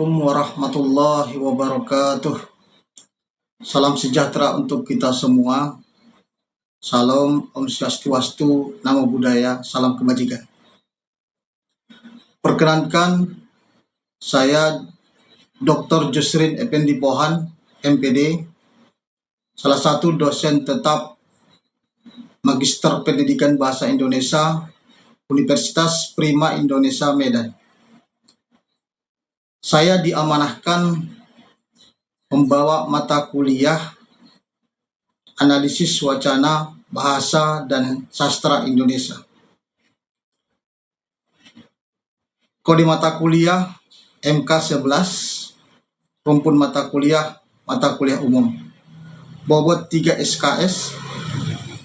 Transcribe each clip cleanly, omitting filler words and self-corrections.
Assalamualaikum warahmatullahi wabarakatuh. Salam sejahtera untuk kita semua. Salam Om Swastiastu, Namo Buddhaya, salam kebajikan. Perkenankan, saya Dr. Jusrin Effendi Pohan, MPD, salah satu dosen tetap Magister Pendidikan Bahasa Indonesia Universitas Prima Indonesia Medan. Saya diamanahkan membawa mata kuliah Analisis Wacana Bahasa dan Sastra Indonesia. Kode mata kuliah MK11, rumpun mata kuliah umum. Bobot 3 SKS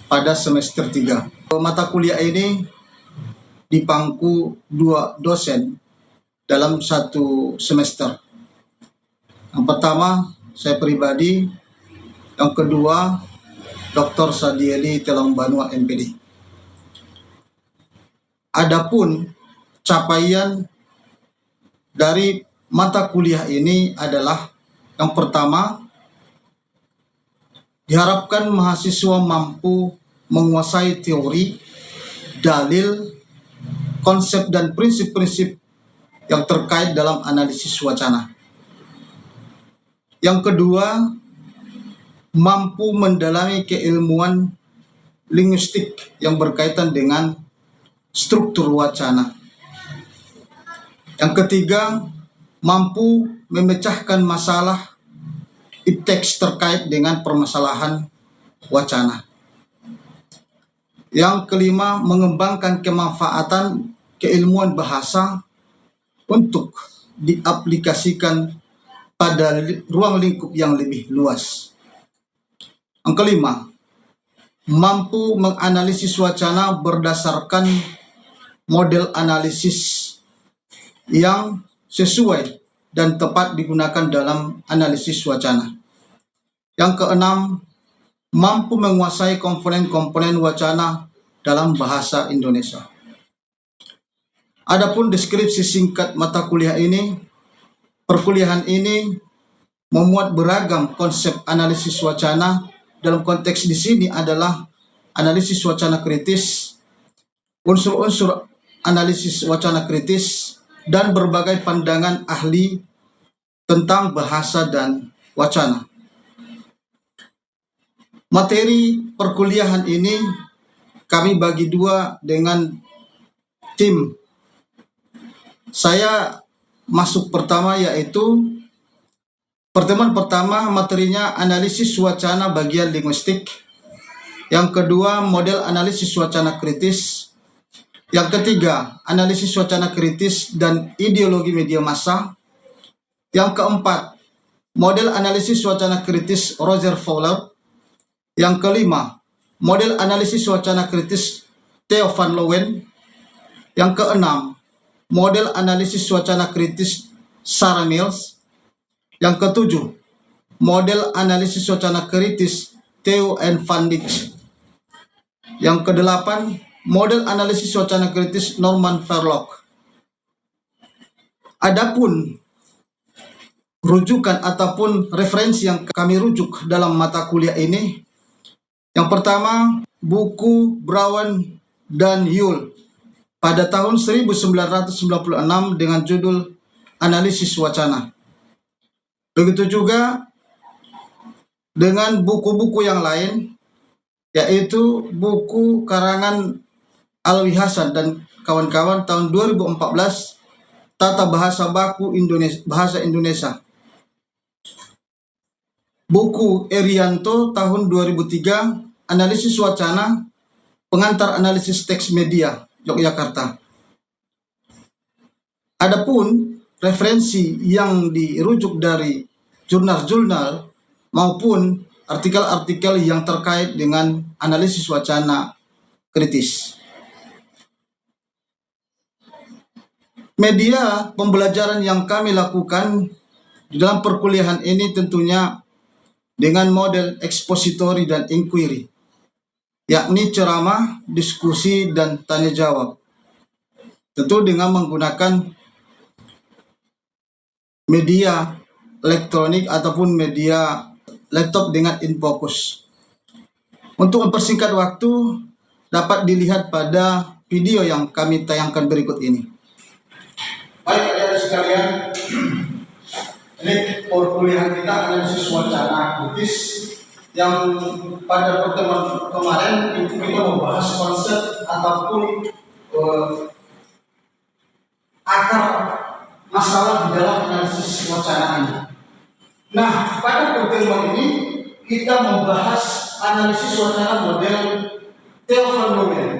pada semester 3. Mata kuliah ini dipangku 2 dosen dalam satu semester. Yang pertama, saya pribadi. Yang kedua, Dr. Sadieli Telongbanua, MPD. Adapun capaian dari mata kuliah ini adalah, yang pertama, diharapkan mahasiswa mampu menguasai teori, dalil, konsep, dan prinsip-prinsip yang terkait dalam analisis wacana. Yang kedua, mampu mendalami keilmuan linguistik yang berkaitan dengan struktur wacana. Yang ketiga, mampu memecahkan masalah ipteks terkait dengan permasalahan wacana. Yang kelima, mengembangkan kemanfaatan keilmuan bahasa untuk diaplikasikan pada ruang lingkup yang lebih luas. Yang kelima, mampu menganalisis wacana berdasarkan model analisis yang sesuai dan tepat digunakan dalam analisis wacana. Yang keenam, mampu menguasai komponen-komponen wacana dalam bahasa Indonesia. Adapun deskripsi singkat mata kuliah ini, perkuliahan ini memuat beragam konsep analisis wacana. Dalam konteks di sini adalah analisis wacana kritis, unsur-unsur analisis wacana kritis, dan berbagai pandangan ahli tentang bahasa dan wacana. Materi perkuliahan ini kami bagi dua dengan tim. Saya masuk pertama, yaitu pertemuan pertama materinya analisis wacana bagian linguistik. Yang kedua, model analisis wacana kritis. Yang ketiga, analisis wacana kritis dan ideologi media massa. Yang keempat, model analisis wacana kritis Roger Fowler. Yang kelima, model analisis wacana kritis Theo van Leeuwen. Yang keenam, model analisis wacana kritis Sarah Mills. Yang ketujuh, model analisis wacana kritis Theo and van Dijk. Yang kedelapan, model analisis wacana kritis Norman Verloc. Adapun rujukan ataupun referensi yang kami rujuk dalam mata kuliah ini, yang pertama, buku Brown dan Yule pada tahun 1996 dengan judul Analisis Wacana. Begitu juga dengan buku-buku yang lain, yaitu buku karangan Alwi Hasan dan kawan-kawan tahun 2014, Tata Bahasa Baku Bahasa Indonesia. Buku Erianto tahun 2003, Analisis Wacana, Pengantar Analisis Teks Media, Yogyakarta. Adapun referensi yang dirujuk dari jurnal-jurnal maupun artikel-artikel yang terkait dengan analisis wacana kritis. Media pembelajaran yang kami lakukan di dalam perkuliahan ini tentunya dengan model ekspositori dan inquiry, yakni ceramah, diskusi, dan tanya jawab. Tentu dengan menggunakan media elektronik ataupun media laptop dengan InFocus. Untuk mempersingkat waktu, dapat dilihat pada video yang kami tayangkan berikut ini. Baik adik-adik sekalian, ini perkuliahan kita analisis wacana kritis yang pada pertemuan kemarin itu kita membahas konsep ataupun akar masalah di dalam analisis wacana ini. Nah, pada pertemuan ini kita membahas analisis wacana model Theo van Leeuwen.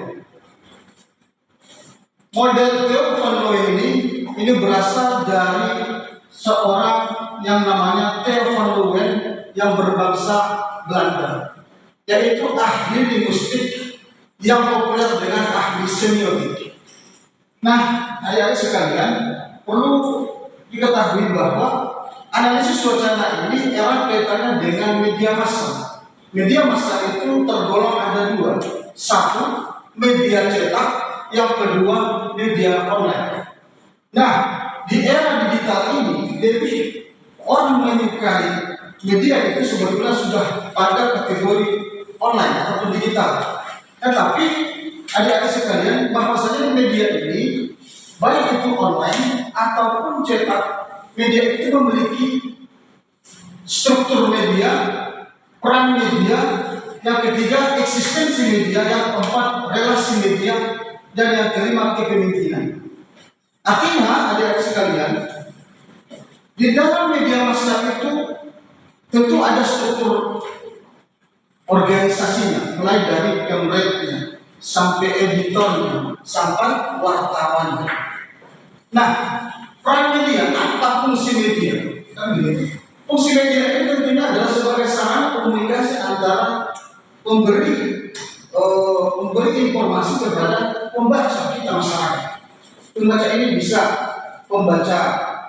Model Theo van Leeuwen ini berasal dari seorang yang namanya Theo van Leeuwen yang berbangsa Belanda, yaitu ahli linguistik yang populer dengan ahli semiotik. Nah, adik-adik sekalian, perlu diketahui bahwa analisis wacana ini erat kaitannya dengan media massa. Media massa itu tergolong ada dua. Satu, media cetak, yang kedua, media online. Nah, di era digital ini, lebih orang menyukai media itu sebetulnya sudah pada kategori online ataupun digital. Tetapi, adik-adik sekalian, bahwasanya media ini, baik itu online ataupun cetak, media itu memiliki struktur media, peran media, yang ketiga eksistensi media, yang keempat relasi media, dan yang kelima kepemimpinan. Artinya, adik-adik sekalian, di dalam media massa itu tentu ada struktur organisasinya, mulai dari pemretnya, sampai editornya, sampai wartawannya. Nah, peran media, apa fungsi media? Fungsi media itu tentunya adalah sebagai sarana komunikasi antara memberi informasi kepada pembaca kita masyarakat. Pembaca ini bisa pembaca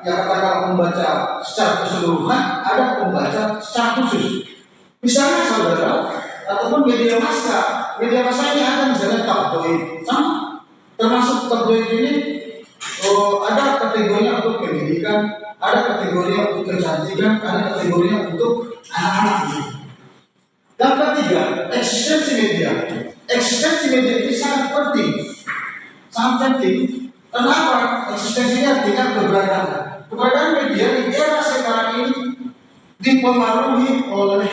yang katakanlah pembaca secara keseluruhan, ada pembaca secara khusus. Misalnya saudara, ataupun media massa ini ada misalnya tabloid, sama termasuk tabloid ini ada kategorinya untuk pendidikan, ada kategorinya untuk kecantikan, ada kategorinya untuk anak-anak. Yang ketiga, eksistensi media. Eksistensi media ini sangat penting. Kenapa? Eksistensinya artinya keberadaan. Keberadaan media di era sekarang ini dipengaruhi oleh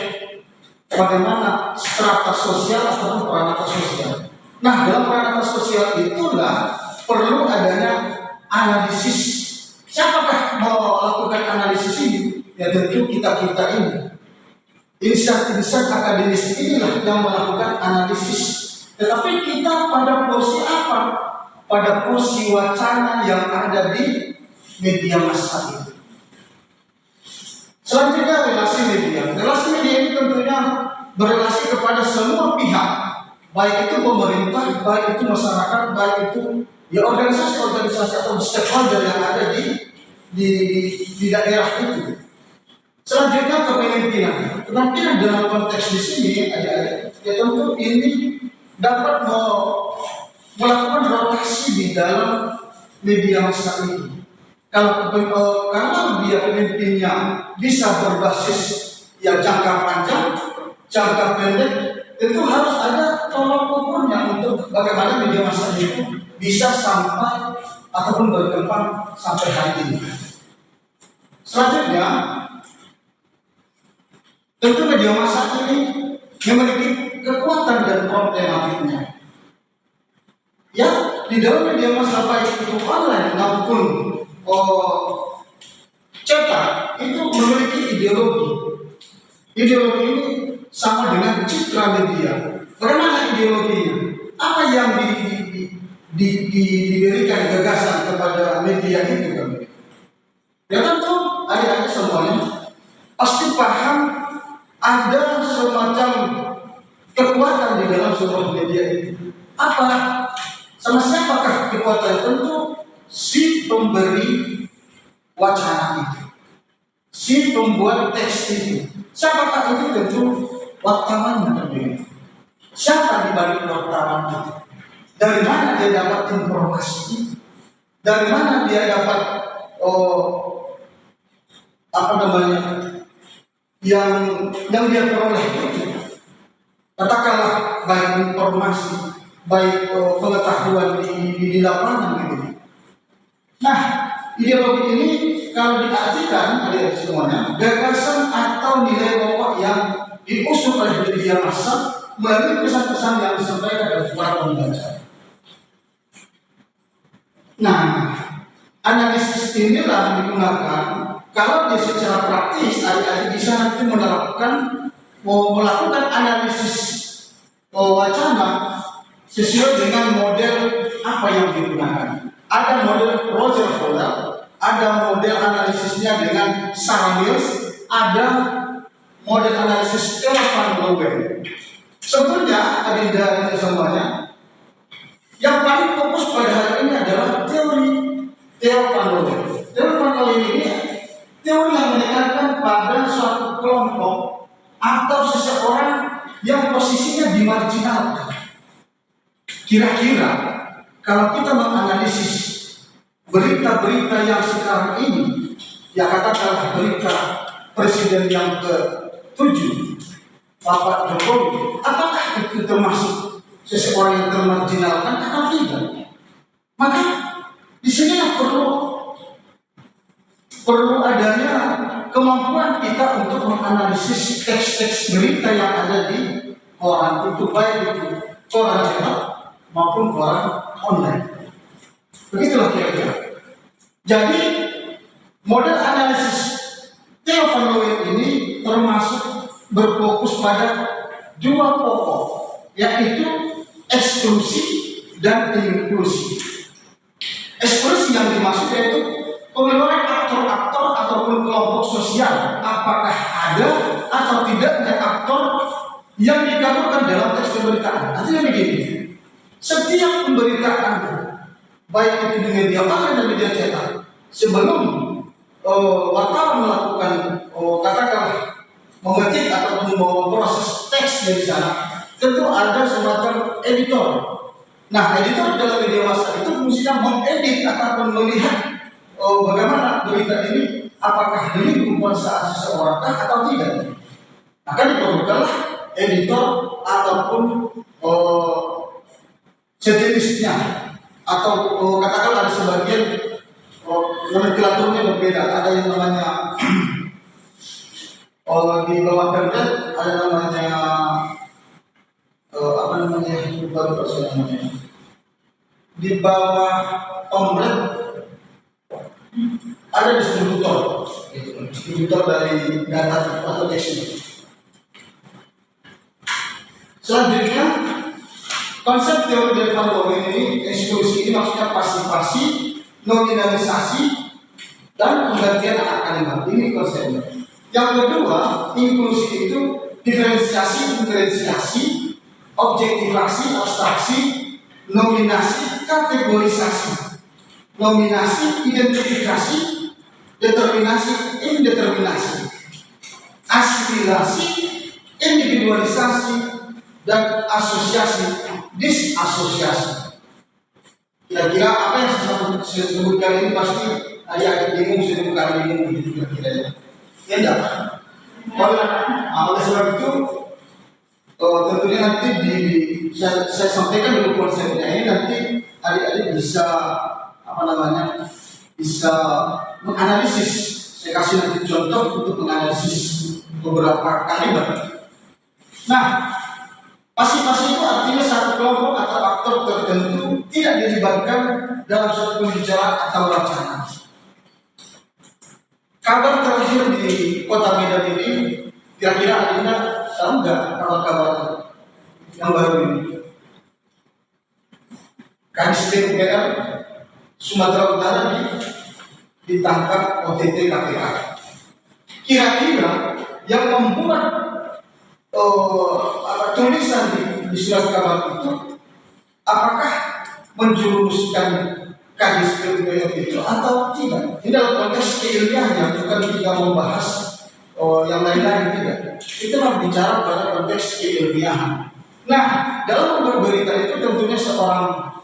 bagaimana strata sosial atau peranata sosial. Nah, dalam peranata sosial itulah perlu adanya analisis. Siapakah mau melakukan analisis ini? Ya tentu kita ini. Insan-insan akademis inilah yang melakukan analisis. Tetapi kita pada posisi apa? Pada posisi wacana yang ada di media massa itu. Selanjutnya relasi media. Relasi media ini tentunya berrelasi kepada semua pihak, baik itu pemerintah, baik itu masyarakat, baik itu ya organisasi-organisasi atau stakeholder yang ada di daerah itu. Selanjutnya kepemimpinan. Kepemimpinan dalam konteks di sini adik-adik, ya tentu ini dapat melakukan rotasi di dalam media massa ini. Kalau dia pemimpinnya bisa berbasis ya jangka panjang, jangka pendek, tentu harus ada tolak ukurnya untuk bagaimana media massa itu bisa sampai ataupun berkembang sampai hari ini. Selanjutnya, tentu media massa ini memiliki kekuatan dan problematiknya. Ya, di dalam media massa baik itu online maupun cetak itu memiliki ideologi. Ideologi ini sama dengan citra media. Bagaimana ideologinya? Apa yang diberikan gagasan kepada media itu kan? Ya tentu adik-adik semuanya pasti paham ada semacam kekuatan di dalam sebuah media itu. Apa? Sama siapakah kekuatan? Tentu si pemberi wacana itu, si pembuat teks itu. Siapakah itu? Tentu wartawan tentunya. Siapa di balik wartawan itu? Dari mana dia dapat informasi itu? Dari mana dia dapat apa namanya yang dia peroleh itu, katakanlah baik informasi, baik pengetahuan di lapangan gitu. Nah, ideologi ini kalau diartikan adik semuanya, gagasan atau nilai pokok yang diusung oleh media massa melalui pesan-pesan yang disampaikan oleh para pembaca. Nah, analisis inilah digunakan kalau dia secara praktis adik-adik bisa nanti melakukan analisis wacana sesuai dengan model apa yang digunakan. Ada model Roger Fodor, ada model analisisnya dengan Sarah Mills, ada model analisis Theo van Leeuwen. Sebenarnya adinda semuanya, yang paling fokus pada hari ini adalah teori Theo van Leeuwen. Theo van Leeuwen ini teori yang menekankan pada suatu kelompok atau seseorang yang posisinya dimarginalkan. Kira-kira kalau kita menganalisis berita-berita yang sekarang ini, ya katakanlah berita presiden yang ke-7, Bapak Jokowi, apakah itu termasuk seseorang yang termarginalkan atau tidak? Maka di sini perlu adanya kemampuan kita untuk menganalisis teks-teks berita yang ada di koran itu, baik itu koran cetak maupun koran online. Begitulah kira-kira. Jadi model analisis Theo van Leeuwen ini termasuk berfokus pada dua pokok, yaitu eksklusi dan inklusi. Eksklusi yang dimaksud yaitu pengeluaran aktor-aktor ataupun kelompok sosial, apakah ada atau tidaknya aktor yang dikabulkan dalam teks pemberitaan. Artinya begini, setiap pemberitaan baik itu di media online dan media cetak, sebelum wartawan melakukan katakanlah mengetik ataupun memproses teks dari sana, tentu ada semacam editor. Nah, editor dalam media massa itu fungsinya mengedit ataupun melihat bagaimana berita ini, apakah dilingkup saat seseorang atau tidak. Maka diperlukanlah editor ataupun sejenisnya, atau katakanlah ada sebagian nomenklaturnya berbeda. Ada yang namanya di bawah Pemret, ada namanya apa namanya, lupa namanya. Di bawah Pemret ada distributor, distributor dari data atau teks. Selanjutnya, konsep teori dari Van Leeuwen ini, eksklusi ini maksudnya pasifasi, nominalisasi, dan penggantian anak kalimat. Ini konsepnya. Yang kedua, inklusi itu diferensiasi, objektivasi, abstraksi, nominasi, kategorisasi, nominasi, identifikasi, determinasi, indeterminasi, aspirasi, individualisasi, dan asosiasi, disasosiasi. Kira-kira apa yang saya sebutkan ini pasti ada bingung, saya bukan bingung begitu kira-kira. Ya enggak? Oleh sebab itu tentunya nanti saya sampaikan dulu konsepnya ini, nanti adik-adik bisa bisa menganalisis. Saya kasih nanti contoh untuk menganalisis beberapa kalimat. Nah, pasifasi itu artinya satu kelompok atau aktor tertentu tidak dilibatkan dalam suatu pembicaraan atau wacana. Kabar terakhir di Kota Medan ini, kira-kira adiknya tahu nggak kalau kabar yang baru ini? Kadis PUPR Sumatera Utara ditangkap OTT KPK. Kira-kira yang membuat tulisan di surat kabar itu, apakah menjurumuskan Kadis PUPR itu atau tidak? Ini dalam konteks keilmiahannya, bukan kita membahas yang lain-lain, tidak. Kita berbicara pada konteks keilmiahan. Nah, dalam membuat berita itu tentunya seorang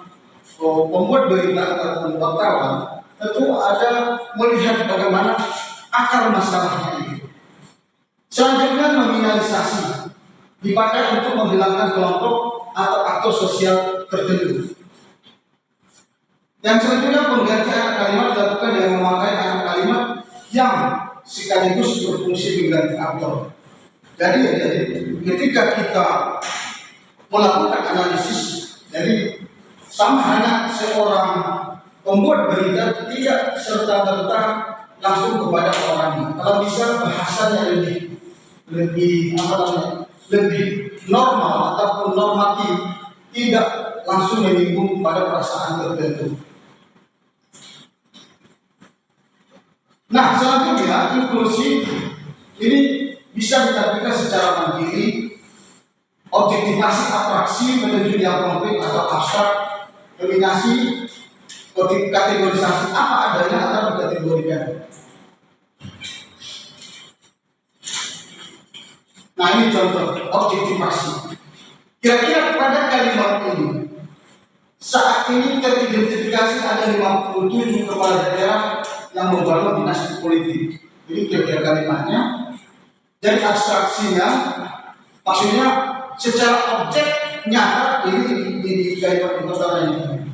pembuat berita atau wartawan tentu ada melihat bagaimana akar masalahnya itu. Selanjutnya nominalisasi dipakai untuk menghilangkan kelompok atau aktor sosial tertentu. Yang selanjutnya pengganti akar kalimat dilakukan dengan memakai akar kalimat yang sekaligus berfungsi mengganti aktor. Jadi ketika kita melakukan analisis, jadi sama hanya seorang pembuat berita tidak serta-merta langsung kepada orangnya. Kalau bisa bahasanya lebih normal ataupun normatif, tidak langsung menyinggung pada perasaan tertentu. Nah, selanjutnya inklusi ini bisa ditampilkan secara mandiri, objektivasi atraksi menuju yang konkret atau abstrak, eliminasi, kategorisasi apa adanya atau dikategorikan. Nah, ini contoh objektivasi. Kira-kira pada kalimat ini saat ini teridentifikasi ada 57 kepala daerah yang membangun dinasti politik. Ini kira-kira kalimatnya. Jadi abstraksinya, maksudnya secara objek nyata ini di kalimat pertama ini.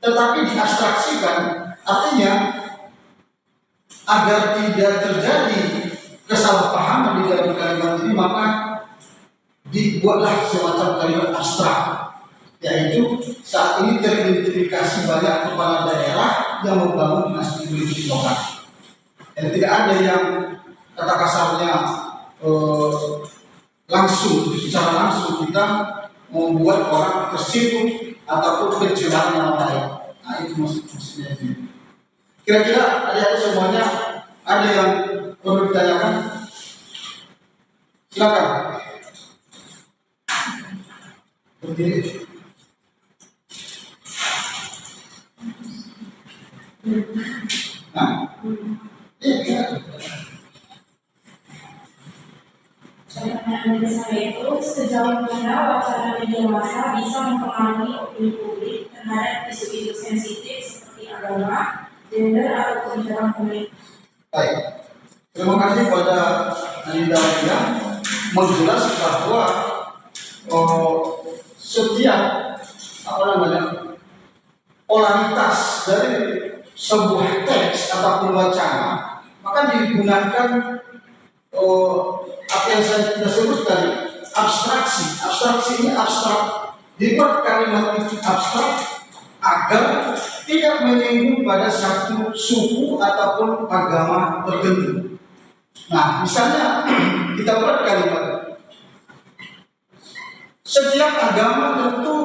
Tetapi diabstraksikan, artinya agar tidak terjadi kesalahpahaman di dalam kalimat ini, maka dibuatlah semacam kalimat abstrak, yaitu saat ini teridentifikasi banyak kepala daerah yang membangun dinasti politik lokal. Dan tidak ada yang kata kasarnya secara langsung kita membuat orang tersinggung ataupun pencemaran nama baik. Nah, itu maksudnya. Kira-kira adik-adik semuanya ada yang perlu ditanyakan? Silakan. Berdiri. Nah, iya. Menurut saya itu sejauh mana wacana media massa bisa mempengaruhi opini publik terhadap isu-isu sensitif seperti agama, gender atau kebijakan publik. Baik, terima kasih pada Anida yang menjelas bahwa setiap polaritas dari sebuah teks ataupun wacana maka digunakan apa yang saya sebut tadi, abstraksi ini abstrak, dibuat kalimat itu abstrak agar tidak menyinggung pada satu suku ataupun agama tertentu. Nah, misalnya kita buat kalimat setiap agama tentu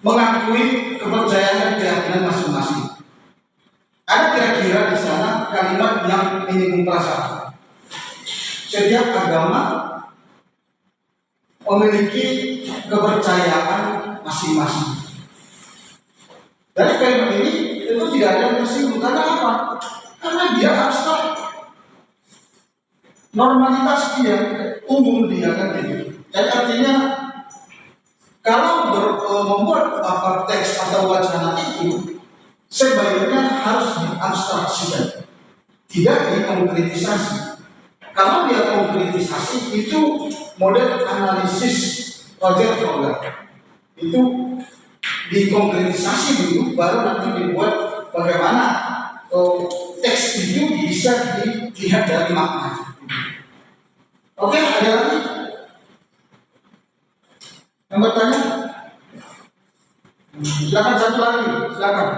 mengakui kepercayaan dan keyakinan masing-masing. Ada kira-kira di sana kalimat yang menyinggung perasaan. Setiap agama memiliki kepercayaan masing-masing. Dari kalimat ini tentu tidak ada yang tersinggung. Karena apa? Karena dia abstrak. Normalitas dia, umum dia kan gitu. Jadi artinya kalau membuat teks atau wacana itu sebaiknya harus diabstraksikan, tidak dikonkretisasi. Kalau dia konkretisasi itu model analisis Roger Fowler, itu dikonkretisasi dulu, baru nanti dibuat bagaimana teks itu bisa dilihat dari makna. Oke, ada lagi yang bertanya? Silakan satu lagi, silakan.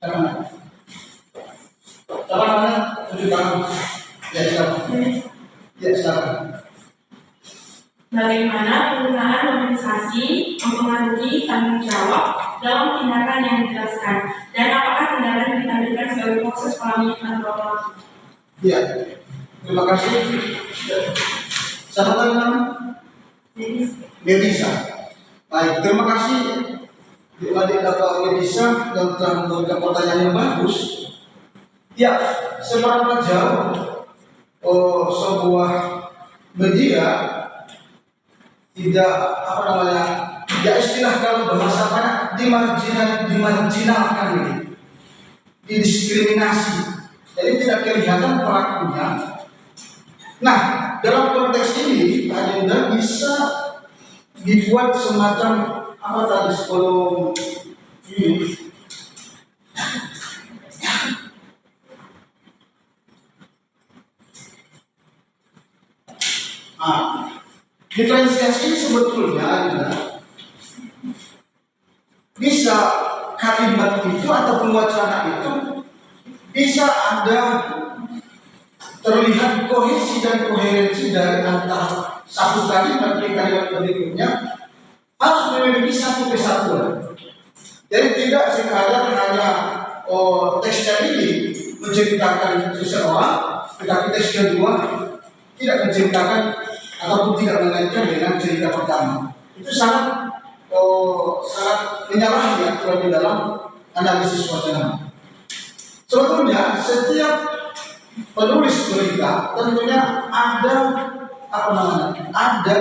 Silakan mana? Tunjuk tangan. Ya, silakan. Bagaimana penggunaan organisasi mempengaruhi tanggung jawab dalam tindakan yang dijelaskan, dan apakah tindakan yang ditampilkan sebagai proses pengalaman atau pelaku? Ya, terima kasih. Siapa lagi nama? Melisa. Baik, terima kasih adik Bapak Melisa yang telah memberikan pertanyaan yang bagus. Ya, seberapa jauh sebuah media tidak ya istilah kalau bahasa apa dimarginalkan ini, didiskriminasi jadi tidak kelihatan pelakunya. Nah, dalam konteks ini agenda bisa dibuat semacam apa tadi sebelum ini. Nah, diferensiasi ini sebetulnya adalah bisa kalimat itu ataupun wacana itu bisa ada terlihat kohesi dan koherensi dari antara satu kalimat ke kalimat berikutnya harus memiliki satu kesatuan. Jadi tidak sekadar hanya teksnya ini menceritakan seseorang, tetapi teks kedua tidak menceritakan ataupun tidak mengaitkan dengan cerita pertama. Itu sangat menyalahi aturan di dalam analisis wacana. Sebetulnya setiap penulis berita tentunya ada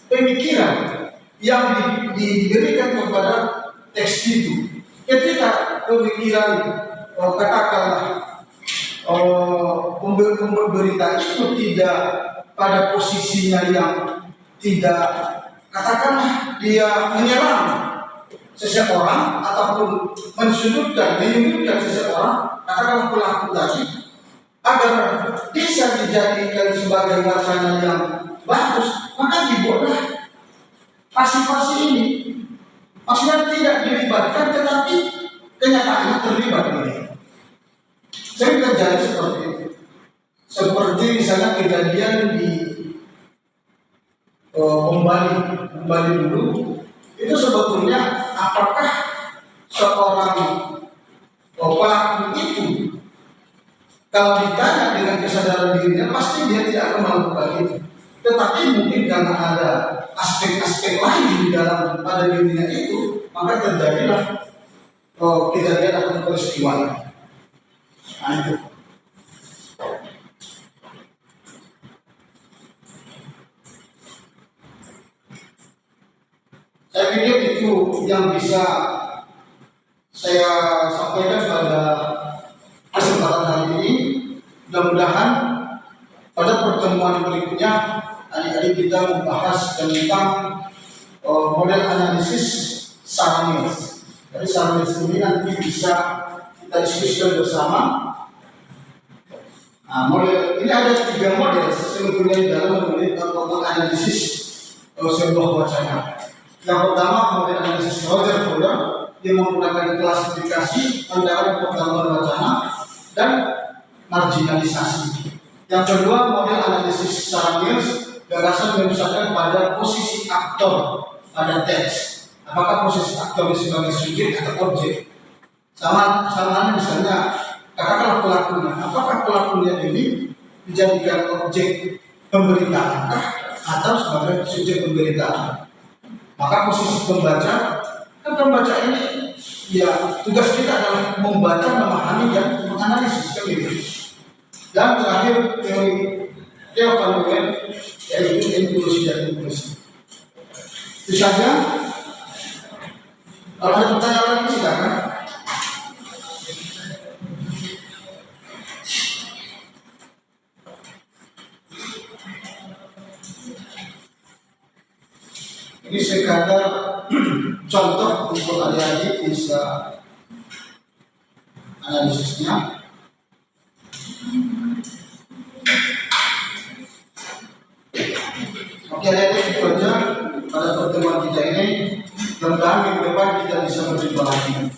pemikiran yang diberikan kepada teks itu. Ketika pemikiran katakanlah pembuat berita itu tidak pada posisinya yang tidak, katakanlah dia menyerang seseorang ataupun menyudutkan seseorang, katakanlah pelaku tadi, agar bisa dijadikan sebagai wacana yang bagus, maka dibuatlah pasif-pasif ini. Maksudnya tidak dilibatkan, tetapi kenyataannya terlibat ini. Sering terjadi seperti itu. Seperti misalnya kejadian di Bali dulu, itu sebetulnya apakah seorang pelaku itu kalau ditanya dengan kesadaran dirinya pasti dia tidak akan melakukan itu. Tetapi mungkin karena ada aspek-aspek lain di dalam pada dirinya itu, maka terjadilah kejadian atau peristiwa. Nah, itu. Saya pikir itu yang bisa saya sampaikan pada kesempatan hari ini. Mudah-mudahan pada pertemuan berikutnya adik-adik kita membahas tentang model analisis Sarah-Mills. Jadi Sarah-Mills ini nanti bisa kita diskusikan bersama. Nah, model ini ada 3 model sebetulnya di dalam analisis sebuah wacana. Yang pertama model analisis Roger Fodor yang menggunakan klasifikasi antara perkembangan wacana dan marginalisasi. Yang kedua model analisis Sarah-Mills, gagasan memisahkan pada posisi aktor pada teks. Apakah posisi aktor sebagai subjek atau objek? Sama misalnya katakanlah pelakunya. Apakah pelakunya ini dijadikan objek pemberitaan atau sebagai subjek pemberitaan? Maka posisi pembaca ini ya tugas kita adalah membaca, memahami dan menganalisis gitu. Dan terakhir teori Van Leeuwen yaitu inklusi dan inklusi. Itu saja. Kalau ada pertanyaan lagi silakan. Ini sekadar contoh untuk adik-adik bisa analisisnya. Oke, adik-adik itu aja pada pertemuan kita ini. Mudah-mudahan minggu depan kita bisa berjumpa lagi.